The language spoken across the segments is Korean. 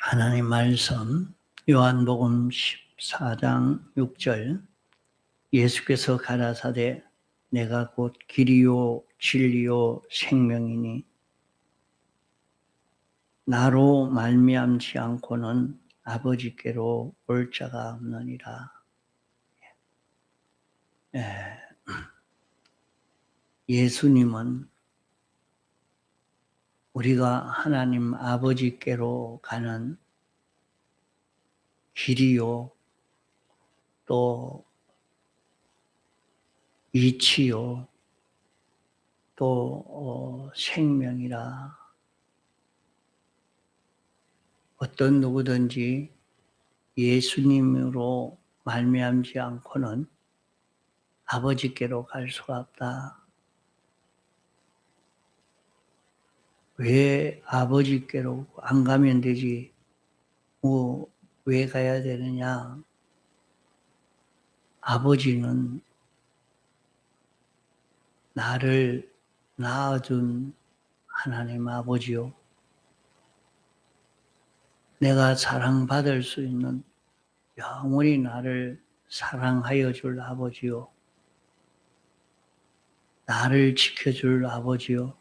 하나님 말씀 요한복음 14장 6절 예수께서 가라사대 내가 곧 길이요 진리요 생명이니 나로 말미암지 않고는 아버지께로 올 자가 없느니라. 예수님은 우리가 하나님 아버지께로 가는 길이요 또 이치요 또 생명이라. 어떤 누구든지 예수님으로 말미암지 않고는 아버지께로 갈 수가 없다. 왜 아버지께로 안 가면 되지? 왜 가야 되느냐? 아버지는 나를 낳아준 하나님 아버지요. 내가 사랑받을 수 있는 영원히 나를 사랑하여 줄 아버지요. 나를 지켜줄 아버지요.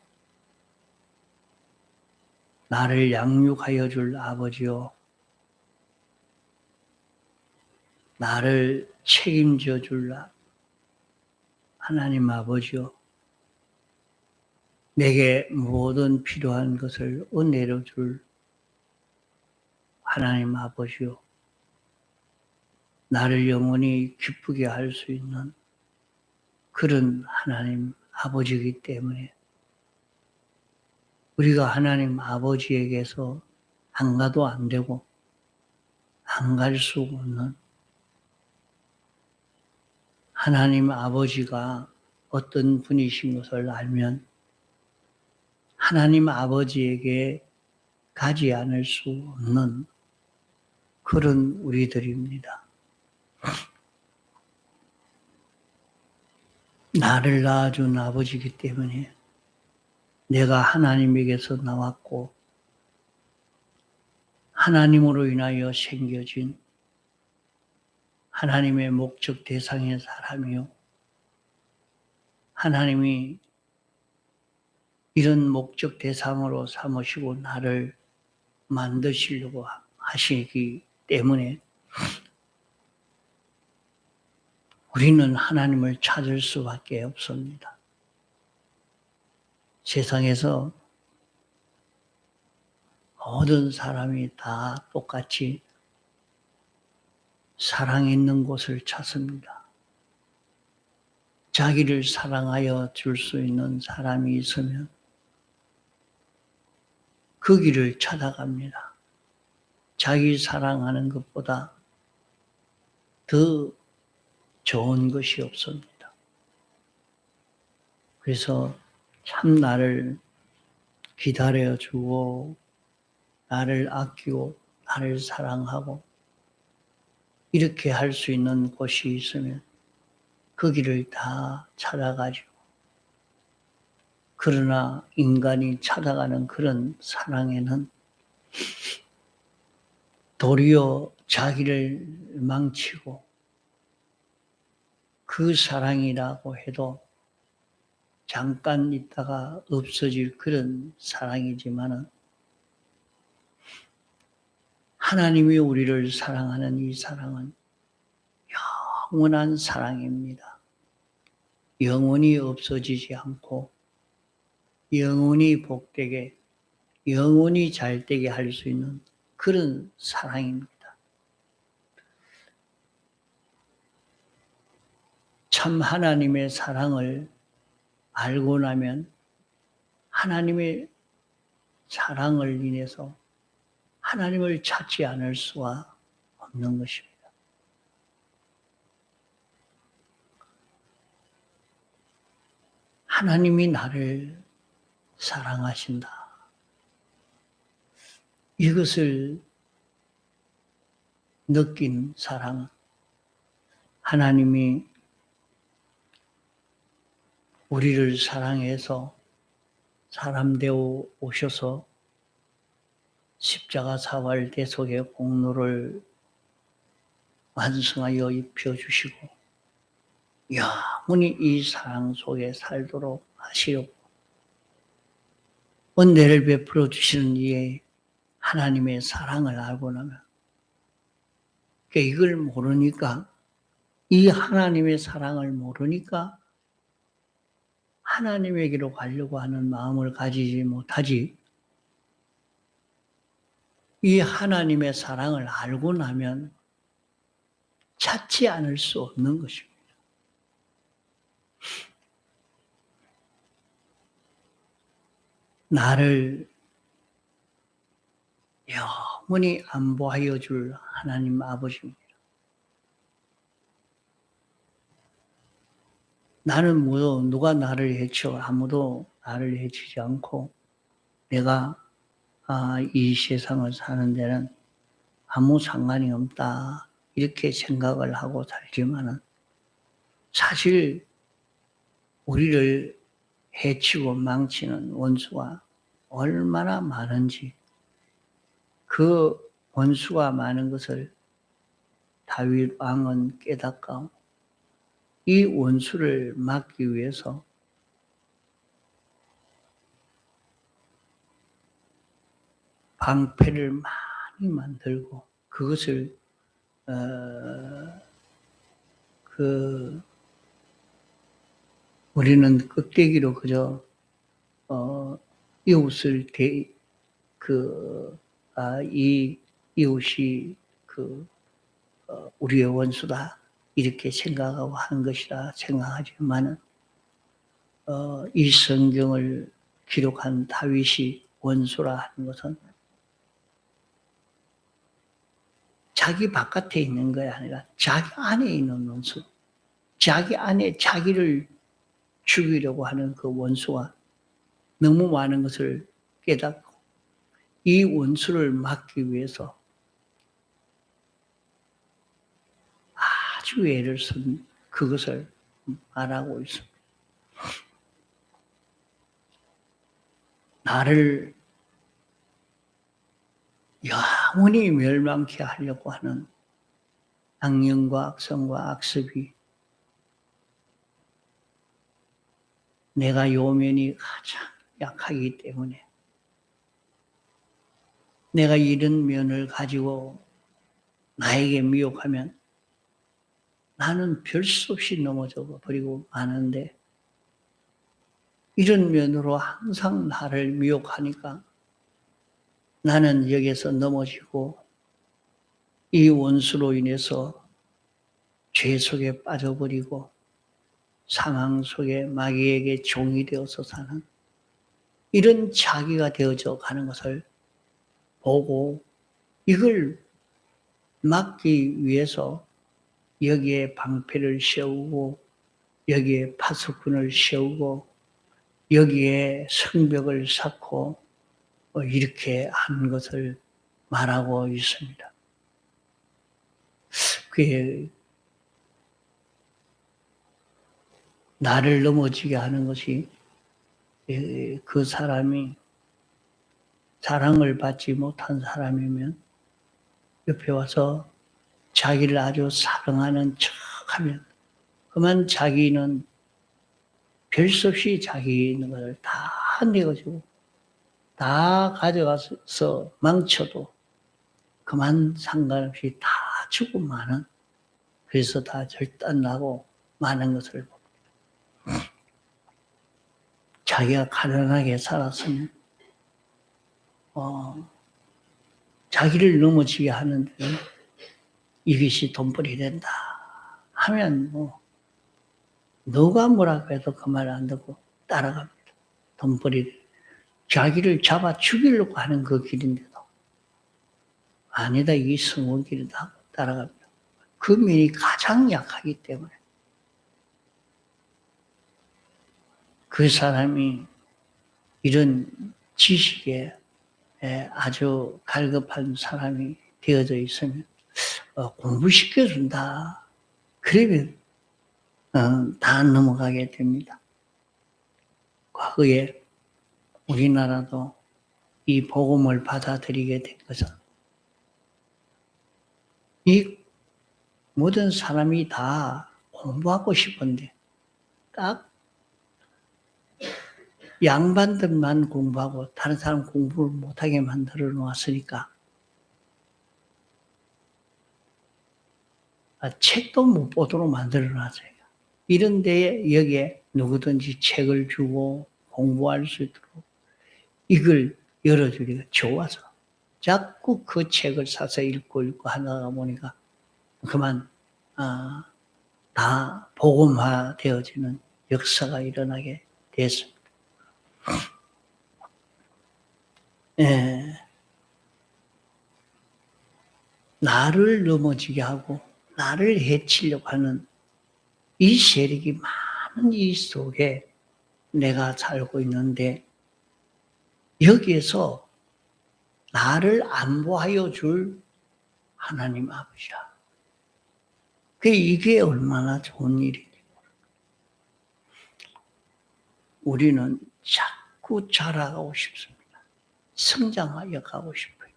나를 양육하여 줄 아버지요. 나를 책임져 줄 하나님 아버지요. 내게 모든 필요한 것을 은혜로 줄 하나님 아버지요. 나를 영원히 기쁘게 할 수 있는 그런 하나님 아버지이기 때문에 우리가 하나님 아버지에게서 안 가도 안 되고 안 갈 수 없는 하나님 아버지가 어떤 분이신 것을 알면 하나님 아버지에게 가지 않을 수 없는 그런 우리들입니다. 나를 낳아준 아버지이기 때문에 내가 하나님에게서 나왔고 하나님으로 인하여 생겨진 하나님의 목적 대상의 사람이요. 하나님이 이런 목적 대상으로 삼으시고 나를 만드시려고 하시기 때문에 우리는 하나님을 찾을 수밖에 없습니다. 세상에서 모든 사람이 다 똑같이 사랑 있는 곳을 찾습니다. 자기를 사랑하여 줄 수 있는 사람이 있으면 그 길을 찾아갑니다. 자기 사랑하는 것보다 더 좋은 것이 없습니다. 그래서 참 나를 기다려주고 나를 아끼고 나를 사랑하고 이렇게 할 수 있는 곳이 있으면 그 길을 다 찾아가죠. 그러나 인간이 찾아가는 그런 사랑에는 도리어 자기를 망치고 그 사랑이라고 해도 잠깐 있다가 없어질 그런 사랑이지만은 하나님이 우리를 사랑하는 이 사랑은 영원한 사랑입니다. 영원히 없어지지 않고 영원히 복되게 영원히 잘되게 할 수 있는 그런 사랑입니다. 참 하나님의 사랑을 알고 나면 하나님의 사랑을 인해서 하나님을 찾지 않을 수가 없는 것입니다. 하나님이 나를 사랑하신다. 이것을 느낀 사랑은 하나님이 우리를 사랑해서 사람 되어 오셔서 십자가 사활 대속의 공로를 완성하여 입혀주시고 영원히 이 사랑 속에 살도록 하시려고 은혜를 베풀어 주시는 이의 하나님의 사랑을 알고 나면 이걸 모르니까 이 하나님의 사랑을 모르니까 하나님에게로 가려고 하는 마음을 가지지 못하지 이 하나님의 사랑을 알고 나면 찾지 않을 수 없는 것입니다. 나를 영원히 안보하여 줄 하나님 아버지입니다. 나는 누가 나를 해쳐 아무도 나를 해치지 않고 내가 이 세상을 사는 데는 아무 상관이 없다 이렇게 생각을 하고 살지만은 사실 우리를 해치고 망치는 원수가 얼마나 많은지 그 원수가 많은 것을 다윗 왕은 깨닫고 이 원수를 막기 위해서 방패를 많이 만들고 그것을 우리는 껍데기로 그저 이웃을 이 이웃이 우리의 원수다 이렇게 생각하고 하는 것이라 생각하지만은 이 성경을 기록한 다윗이 원수라 하는 것은 자기 바깥에 있는 것이 아니라 자기 안에 있는 원수, 자기 안에 자기를 죽이려고 하는 그 원수가 너무 많은 것을 깨닫고 이 원수를 막기 위해서 아주 애를 쓴 그것을 말하고 있습니다. 나를 영원히 멸망케 하려고 하는 악령과 악성과 악습이 내가 요면이 가장 약하기 때문에 내가 이런 면을 가지고 나에게 미혹하면 나는 별 수 없이 넘어져 버리고 마는데 이런 면으로 항상 나를 미혹하니까 나는 여기서 넘어지고 이 원수로 인해서 죄 속에 빠져버리고 상황 속에 마귀에게 종이 되어서 사는 이런 자기가 되어져 가는 것을 보고 이걸 막기 위해서 여기에 방패를 세우고 여기에 파수꾼을 세우고 여기에 성벽을 쌓고 이렇게 한 것을 말하고 있습니다. 그게 나를 넘어지게 하는 것이 그 사람이 사랑을 받지 못한 사람이면 옆에 와서 자기를 아주 사랑하는 척하면 그만 자기는 별 수 없이 자기 있는 것을 다 내어주고 다 가져가서 망쳐도 그만 상관없이 다 주고 마는 그래서 다 절단나고 많은 것을 봅니다. 자기가 가난하게 살았으면 자기를 넘어지게 하는 데는 이것이 돈벌이 된다 하면 누가 뭐라고 해도 그 말 안 듣고 따라갑니다. 돈벌이 자기를 잡아 죽이려고 하는 그 길인데도 아니다 이 성공 길이다 하고 따라갑니다. 그 면이 가장 약하기 때문에 그 사람이 이런 지식에 아주 갈급한 사람이 되어져 있으면 공부시켜준다. 그러면 다 넘어가게 됩니다. 과거에 우리나라도 이 복음을 받아들이게 된 것은 이 모든 사람이 다 공부하고 싶은데 딱 양반들만 공부하고 다른 사람 공부를 못하게 만들어 놓았으니까 책도 못 보도록 만들어 놨어요. 이런 데에 여기에 누구든지 책을 주고 공부할 수 있도록 이걸 열어주기가 좋아서 자꾸 그 책을 사서 읽고 하다가 보니까 그만 다 복음화되어지는 역사가 일어나게 됐습니다. 예, 나를 넘어지게 하고 나를 해치려고 하는 이 세력이 많은 이 속에 내가 살고 있는데 여기에서 나를 안보하여 줄 하나님 아버지야. 이게 얼마나 좋은 일이니. 우리는 자꾸 자라가고 싶습니다. 성장하여 가고 싶어요.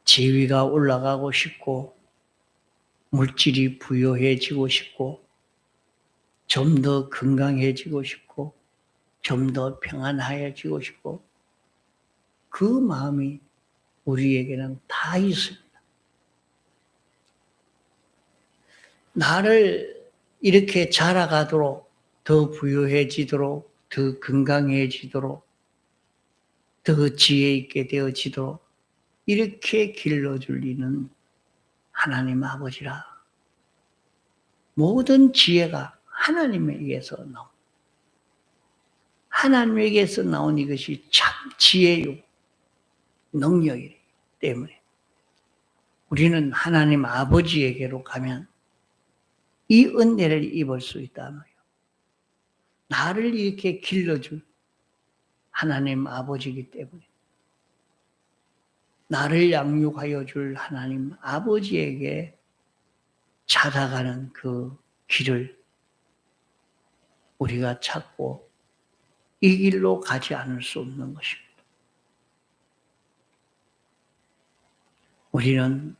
지위가 올라가고 싶고 물질이 부유해지고 싶고 좀 더 건강해지고 싶고 좀 더 평안해지고 싶고 그 마음이 우리에게는 다 있습니다. 나를 이렇게 자라가도록 더 부유해지도록 더 건강해지도록 더 지혜 있게 되어지도록 이렇게 길러줄 이는 하나님 아버지라. 모든 지혜가 하나님에게서 나옵니다. 하나님에게서 나온 이것이 참 지혜요 능력이기 때문에 우리는 하나님 아버지에게로 가면 이 은혜를 입을 수 있단 말이에요. 나를 이렇게 길러줄 하나님 아버지이기 때문에 나를 양육하여 줄 하나님 아버지에게 찾아가는 그 길을 우리가 찾고 이 길로 가지 않을 수 없는 것입니다. 우리는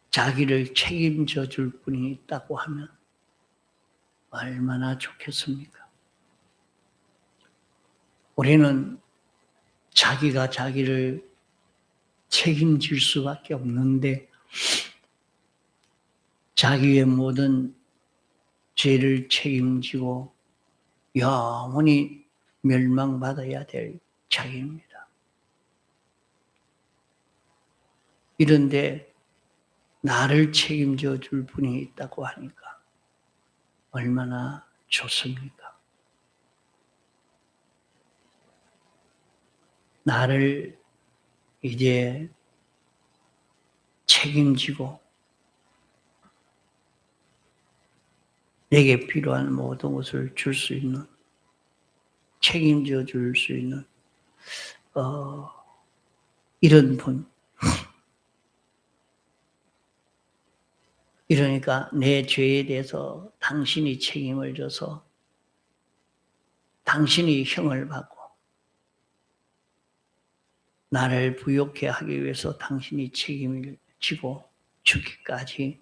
자기를 책임져 줄 분이 있다고 하면 얼마나 좋겠습니까? 우리는 자기가 자기를 책임질 수밖에 없는데 자기의 모든 죄를 책임지고 영원히 멸망받아야 될 자기입니다. 이런데 나를 책임져 줄 분이 있다고 하니까 얼마나 좋습니까? 나를 이제 책임지고 내게 필요한 모든 것을 줄 수 있는, 책임져 줄 수 있는 이런 분. 이러니까 내 죄에 대해서 당신이 책임을 져서 당신이 형을 받고 나를 부욕해 하기 위해서 당신이 책임을 지고 죽기까지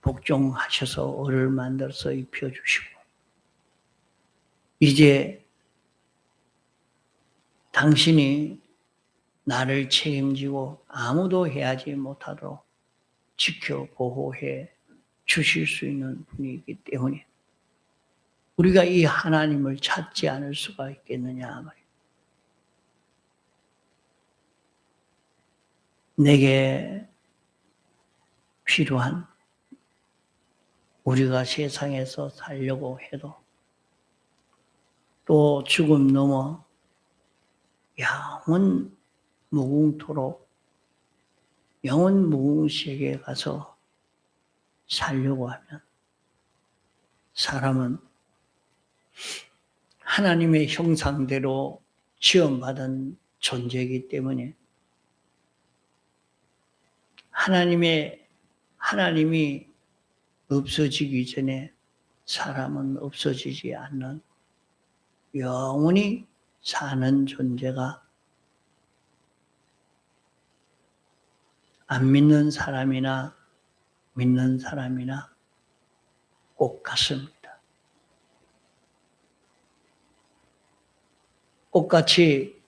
복종하셔서 얼을 만들어서 입혀주시고 이제 당신이 나를 책임지고 아무도 해하지 못하도록 지켜 보호해 주실 수 있는 분이기 때문에 우리가 이 하나님을 찾지 않을 수가 있겠느냐 말이에요. 내게 필요한 우리가 세상에서 살려고 해도 또 죽음 넘어 영원 무궁토록 영원 무궁세계에 가서 살려고 하면 사람은 하나님의 형상대로 지음받은 존재이기 때문에 하나님이 없어지기 전에 사람은 없어지지 않는 영원히 사는 존재가 안 믿는 사람이나 믿는 사람이나 꼭 같습니다. 똑같이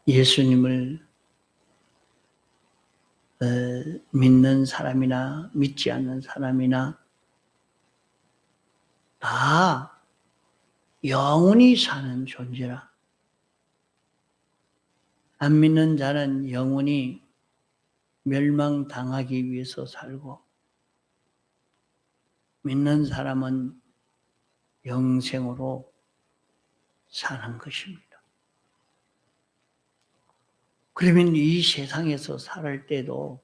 예수님을 믿는 사람이나 믿지 않는 사람이나 다 영원히 사는 존재라. 안 믿는 자는 영원히 멸망당하기 위해서 살고, 믿는 사람은 영생으로 사는 것입니다. 그러면 이 세상에서 살 때도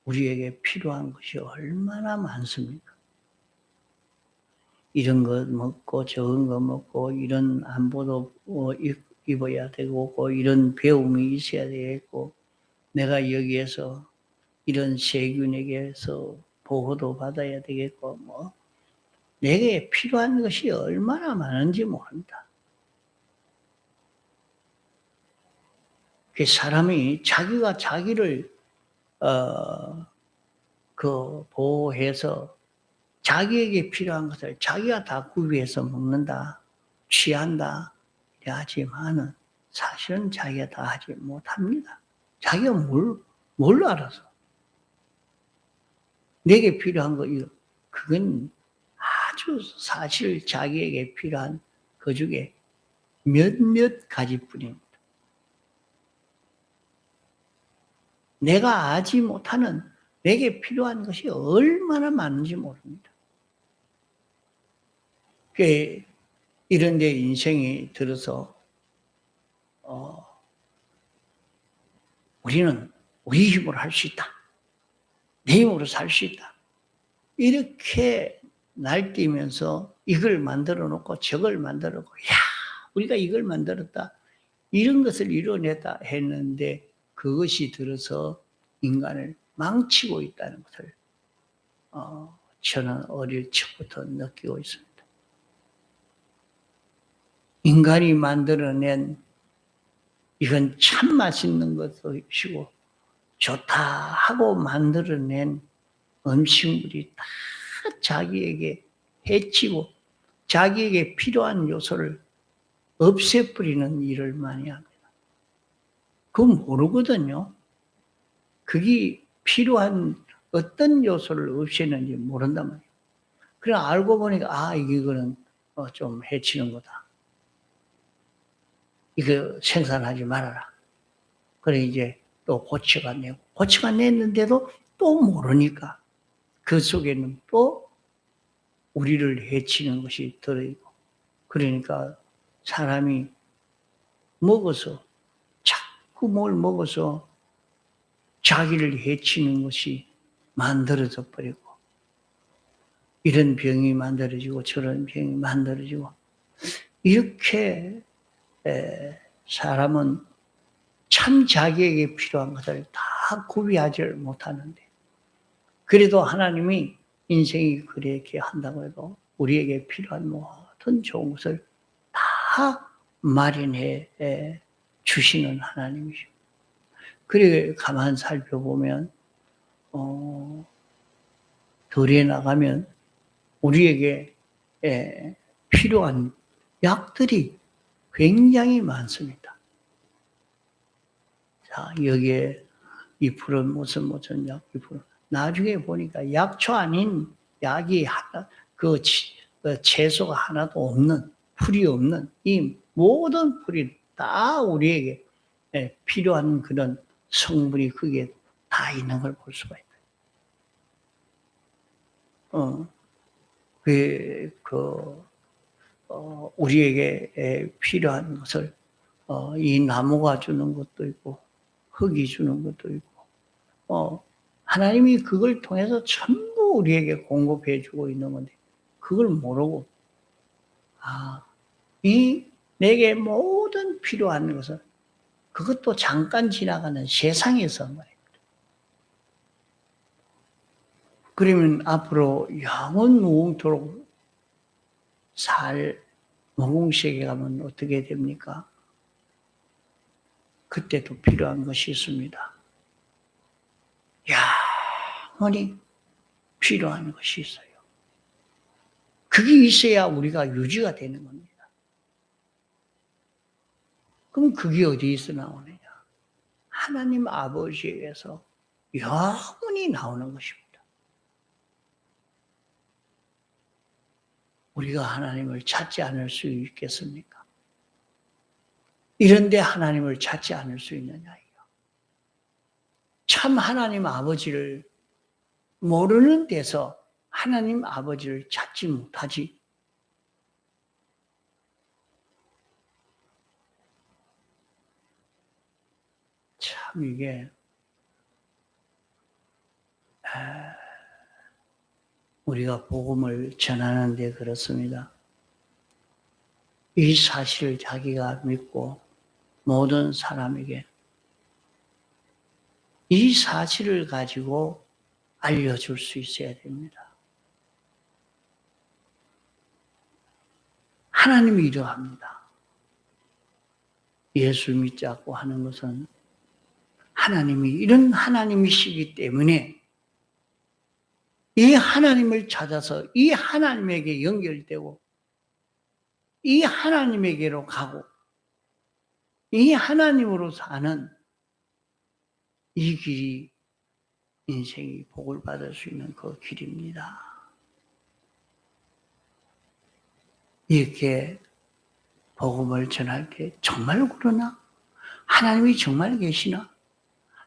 우리에게 필요한 것이 얼마나 많습니까? 이런 거 먹고 저런 거 먹고 이런 안보도 입어야 되고 이런 배움이 있어야 되겠고, 내가 여기에서 이런 세균에게서 보호도 받아야 되겠고, 내게 필요한 것이 얼마나 많은지 모른다. 그 사람이 자기가 자기를 보호해서 자기에게 필요한 것을 자기가 다 구비해서 먹는다, 취한다 하지만은 사실은 자기가 다 하지 못합니다. 자기가 뭘 알아서. 내게 필요한 거, 그건 아주 사실 자기에게 필요한 그 중에 몇몇 가지뿐입니다. 내가 알지 못하는 내게 필요한 것이 얼마나 많은지 모릅니다. 이런 데 인생이 들어서 우리는 우리 힘으로 할 수 있다. 내 힘으로 살 수 있다. 이렇게 날뛰면서 이걸 만들어 놓고 저걸 만들어 놓고, 야, 우리가 이걸 만들었다. 이런 것을 이뤄냈다 했는데 그것이 들어서 인간을 망치고 있다는 것을 저는 어릴 적부터 느끼고 있습니다. 인간이 만들어낸 이건 참 맛있는 것이고 좋다 하고 만들어낸 음식물이 다 자기에게 해치고 자기에게 필요한 요소를 없애버리는 일을 많이 합니다. 그건 모르거든요. 그게 필요한 어떤 요소를 없애는지 모른단 말이에요. 그래 알고 보니까 이거는 좀 해치는 거다. 이거 생산하지 말아라. 그래 이제 또 고치가 내고 고치가 냈는데도 또 모르니까 그 속에는 또 우리를 해치는 것이 들어있고, 그러니까 사람이 먹어서 자꾸 뭘 먹어서 자기를 해치는 것이 만들어져 버리고, 이런 병이 만들어지고 저런 병이 만들어지고, 이렇게 사람은 참 자기에게 필요한 것을 다 구비하지를 못하는데, 그래도 하나님이 인생이 그렇게 한다고 해도 우리에게 필요한 모든 좋은 것을 다 마련해 주시는 하나님이죠. 그래 가만 살펴보면 들에 나가면 우리에게 필요한 약들이 굉장히 많습니다. 자, 여기에 2% 무슨 약, 2%. 나중에 보니까 약초 아닌 약이 하나, 그 채소가 하나도 없는, 풀이 없는 이 모든 풀이 다 우리에게 필요한 그런 성분이 그게 다 있는 걸 볼 수가 있다. 우리에게 필요한 것을 이 나무가 주는 것도 있고 흙이 주는 것도 있고 하나님이 그걸 통해서 전부 우리에게 공급해 주고 있는 건데 그걸 모르고 이 내게 모든 필요한 것을 그것도 잠깐 지나가는 세상에서 말입니다. 그러면 앞으로 영원 무궁토록 살 무궁세계 가면 어떻게 됩니까? 그때도 필요한 것이 있습니다. 영원히 필요한 것이 있어요. 그게 있어야 우리가 유지가 되는 겁니다. 그럼 그게 어디에서 나오느냐? 하나님 아버지에게서 영원히 나오는 것입니다. 우리가 하나님을 찾지 않을 수 있겠습니까? 이런데 하나님을 찾지 않을 수 있느냐? 참 하나님 아버지를 모르는 데서 하나님 아버지를 찾지 못하지. 참 이게 우리가 복음을 전하는데 그렇습니다. 이 사실을 자기가 믿고 모든 사람에게 이 사실을 가지고 알려줄 수 있어야 됩니다. 하나님이 이러합니다. 예수 믿자고 하는 것은 하나님이 이런 하나님이시기 때문에 이 하나님을 찾아서 이 하나님에게 연결되고 이 하나님에게로 가고 이 하나님으로 사는 이 길이 인생이 복을 받을 수 있는 그 길입니다. 이렇게 복음을 전할 때 정말 그러나? 하나님이 정말 계시나?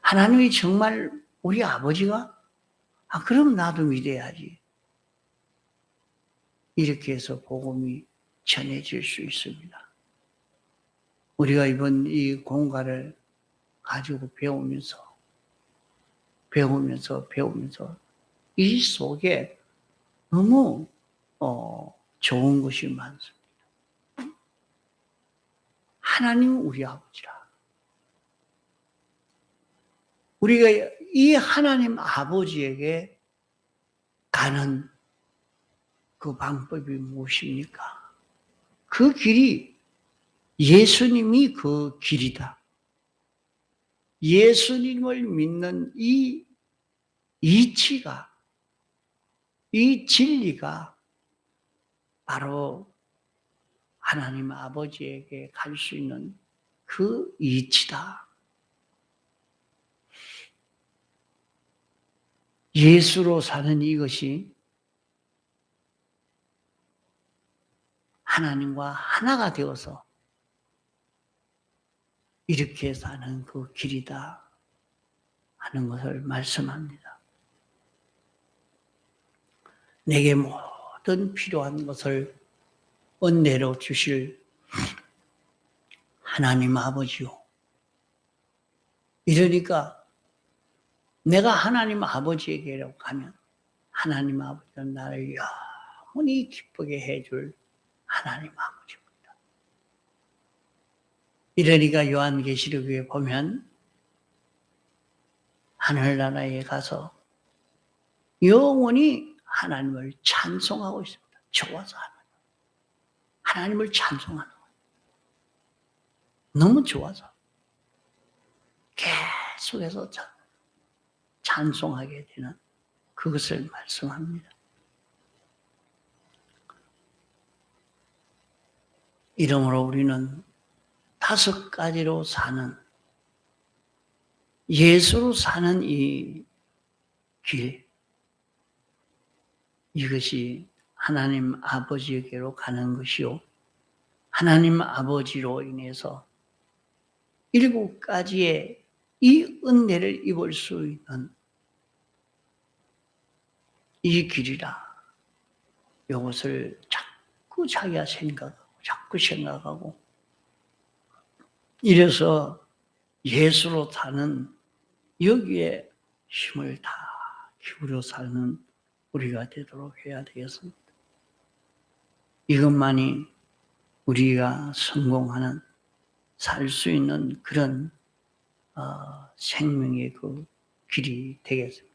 하나님이 정말 우리 아버지가? 그럼 나도 믿어야지. 이렇게 해서 복음이 전해질 수 있습니다. 우리가 이번 이 공과를 가지고 배우면서 이 속에 너무 좋은 것이 많습니다. 하나님 우리 아버지라. 우리가 이 하나님 아버지에게 가는 그 방법이 무엇입니까? 그 길이 예수님이 그 길이다. 예수님을 믿는 이 이치가, 이 진리가 바로 하나님 아버지에게 갈 수 있는 그 이치다. 예수로 사는 이것이 하나님과 하나가 되어서 이렇게 사는 그 길이다 하는 것을 말씀합니다. 내게 모든 필요한 것을 은혜로 주실 하나님 아버지요. 이러니까 내가 하나님 아버지에게로 가면 하나님 아버지는 나를 영원히 기쁘게 해줄 하나님 아버지입니다. 이러니까 요한계시록에 보면 하늘나라에 가서 영원히 하나님을 찬송하고 있습니다. 좋아서 하나님을 찬송하는 거예요. 너무 좋아서 계속해서 찬송하게 되는 그것을 말씀합니다. 이러므로 우리는 5가지로 사는 예수로 사는 이 길, 이것이 하나님 아버지에게로 가는 것이요. 하나님 아버지로 인해서 7가지의 이 은혜를 입을 수 있는 이 길이라. 이것을 자꾸 자기가 생각하고 이래서 예수로 사는 여기에 힘을 다 기울여 사는 우리가 되도록 해야 되겠습니다. 이것만이 우리가 성공하는 살 수 있는 그런 생명의 그 길이 되겠습니다.